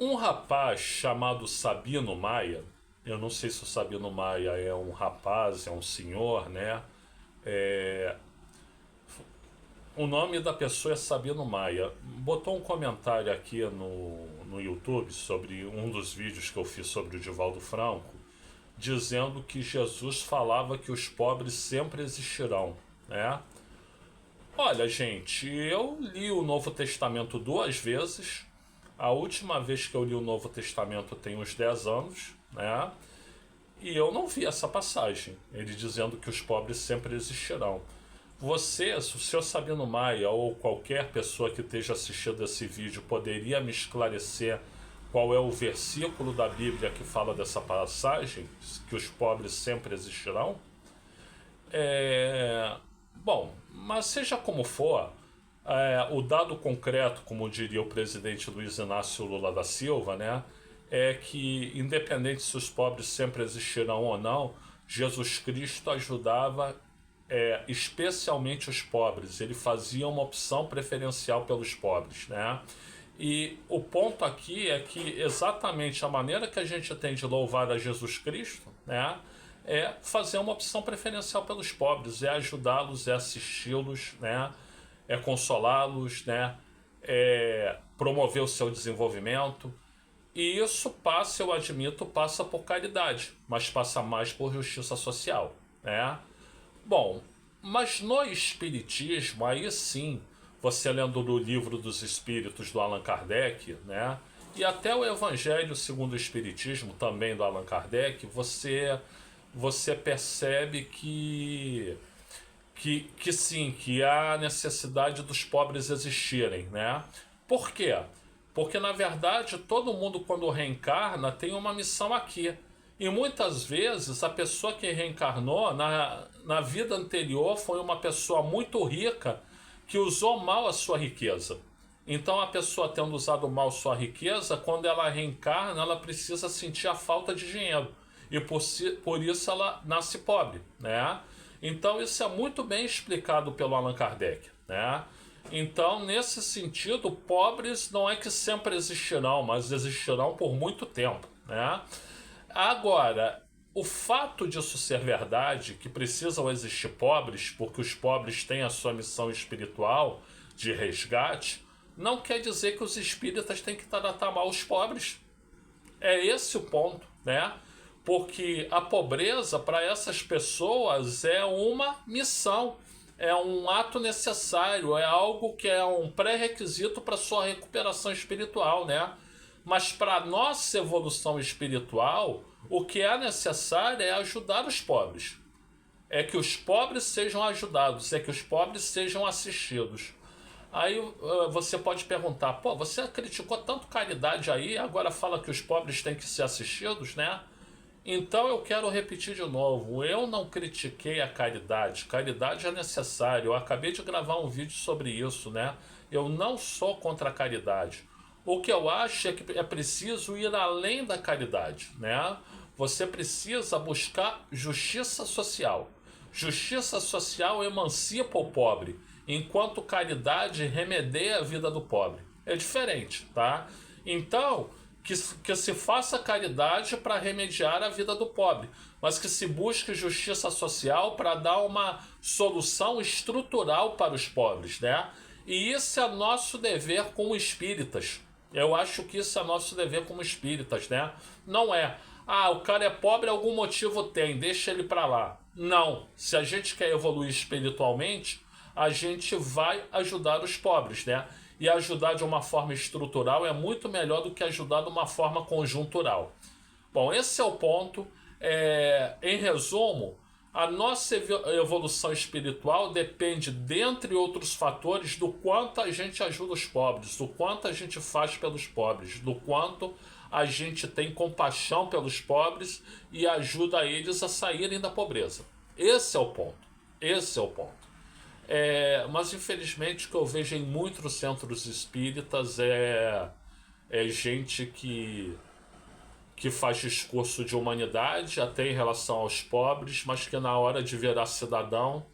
Um rapaz chamado Sabino Maia, eu não sei se o Sabino Maia é um rapaz, é um senhor, né? É, o nome da pessoa é Sabino Maia. Botou um comentário aqui no YouTube sobre um dos vídeos que eu fiz sobre o Divaldo Franco, dizendo que Jesus falava que os pobres sempre existirão, né? Olha, gente, eu li o Novo Testamento duas vezes. A última vez que eu li o Novo Testamento tem uns 10 anos, né? E eu não vi essa passagem, ele dizendo que os pobres sempre existirão. Você, o senhor Sabino Maia ou qualquer pessoa que esteja assistindo esse vídeo poderia me esclarecer qual é o versículo da Bíblia que fala dessa passagem, que os pobres sempre existirão? Bom, mas seja como for, o dado concreto, como diria o presidente Luiz Inácio Lula da Silva, né, é que, independente se os pobres sempre existirão ou não, Jesus Cristo ajudava especialmente os pobres. Ele fazia uma opção preferencial pelos pobres, né? E o ponto aqui é que exatamente a maneira que a gente tem de louvar a Jesus Cristo, né, é fazer uma opção preferencial pelos pobres, é ajudá-los, é assisti-los, né, é consolá-los, né, é promover o seu desenvolvimento. E isso passa, eu admito, passa por caridade, mas passa mais por justiça social, né? Bom, mas no Espiritismo, aí sim, você lendo o Livro dos Espíritos do Allan Kardec, né? E até o Evangelho segundo o Espiritismo, também do Allan Kardec, você percebe que sim, que há necessidade dos pobres existirem, né? Por quê? Porque, na verdade, todo mundo, quando reencarna, tem uma missão aqui. E muitas vezes a pessoa que reencarnou na vida anterior foi uma pessoa muito rica que usou mal a sua riqueza. Então, a pessoa tendo usado mal sua riqueza, quando ela reencarna, ela precisa sentir a falta de dinheiro. E por isso ela nasce pobre, né? Então, isso é muito bem explicado pelo Allan Kardec, né? Então, nesse sentido, pobres não é que sempre existirão, mas existirão por muito tempo, né? Agora, o fato disso ser verdade, que precisam existir pobres, porque os pobres têm a sua missão espiritual de resgate, não quer dizer que os espíritas têm que tratar mal os pobres. É esse o ponto, né? Porque a pobreza para essas pessoas é uma missão, é um ato necessário, é algo que é um pré-requisito para sua recuperação espiritual, né? Mas para nossa evolução espiritual, o que é necessário é ajudar os pobres. É que os pobres sejam ajudados, é que os pobres sejam assistidos. Aí você pode perguntar, pô, você criticou tanto caridade aí, agora fala que os pobres têm que ser assistidos, né? Então eu quero repetir de novo, eu não critiquei a caridade, caridade é necessário, eu acabei de gravar um vídeo sobre isso, né? Eu não sou contra a caridade. O que eu acho é que é preciso ir além da caridade, né? Você precisa buscar justiça social. Justiça social emancipa o pobre, enquanto caridade remedeia a vida do pobre. É diferente, tá? Então, que se faça caridade para remediar a vida do pobre, mas que se busque justiça social para dar uma solução estrutural para os pobres, né? E isso é nosso dever como espíritas. Eu acho que isso é nosso dever como espíritas, né? Não é, o cara é pobre, algum motivo tem, deixa ele para lá. Não, se a gente quer evoluir espiritualmente, a gente vai ajudar os pobres, né? E ajudar de uma forma estrutural é muito melhor do que ajudar de uma forma conjuntural. Bom, esse é o ponto. Em resumo, a nossa evolução espiritual depende, dentre outros fatores, do quanto a gente ajuda os pobres, do quanto a gente faz pelos pobres, do quanto a gente tem compaixão pelos pobres e ajuda eles a saírem da pobreza. Esse é o ponto. Esse é o ponto. Mas infelizmente o que eu vejo em muitos centros espíritas é gente que faz discurso de humanidade até em relação aos pobres, mas que na hora de virar cidadão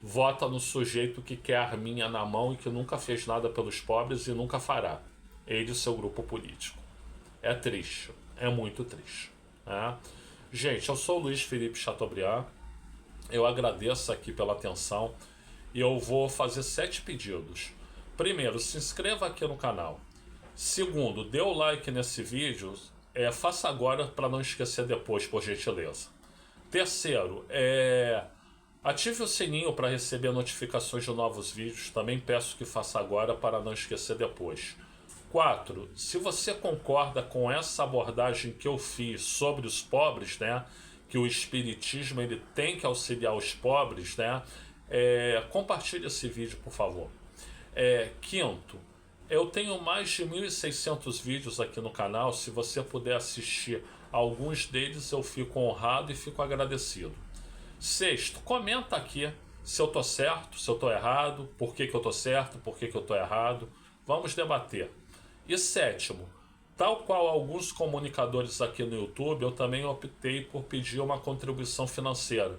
vota no sujeito que quer a arminha na mão e que nunca fez nada pelos pobres e nunca fará. Ele e seu grupo político. É triste, é muito triste, né? Gente, eu sou o Luiz Felipe Chateaubriand, eu agradeço aqui pela atenção e eu vou fazer 7 pedidos. Primeiro, se inscreva aqui no canal. Segundo, dê o like nesse vídeo, faça agora para não esquecer depois, por gentileza. Terceiro, ative o sininho para receber notificações de novos vídeos, também peço que faça agora para não esquecer depois. 4. Se você concorda com essa abordagem que eu fiz sobre os pobres, né, que o espiritismo ele tem que auxiliar os pobres, né, compartilhe esse vídeo, por favor. Quinto, eu tenho mais de 1.600 vídeos aqui no canal. Se você puder assistir alguns deles, eu fico honrado e fico agradecido. Sexto, comenta aqui se eu tô certo, se eu tô errado, por que eu tô certo, por que eu tô errado. Vamos debater. E sétimo, tal qual alguns comunicadores aqui no YouTube, eu também optei por pedir uma contribuição financeira.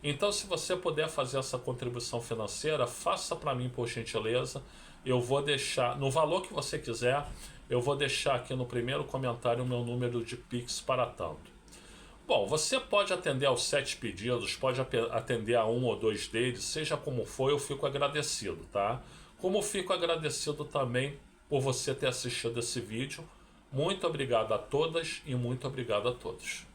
Então, se você puder fazer essa contribuição financeira, faça para mim, por gentileza. Eu vou deixar, no valor que você quiser, eu vou deixar aqui no primeiro comentário o meu número de Pix para tanto. Bom, você pode atender aos 7 pedidos, pode atender a 1 ou 2 deles, seja como for, eu fico agradecido, tá? Como fico agradecido também por você ter assistido esse vídeo. Muito obrigado a todas e muito obrigado a todos.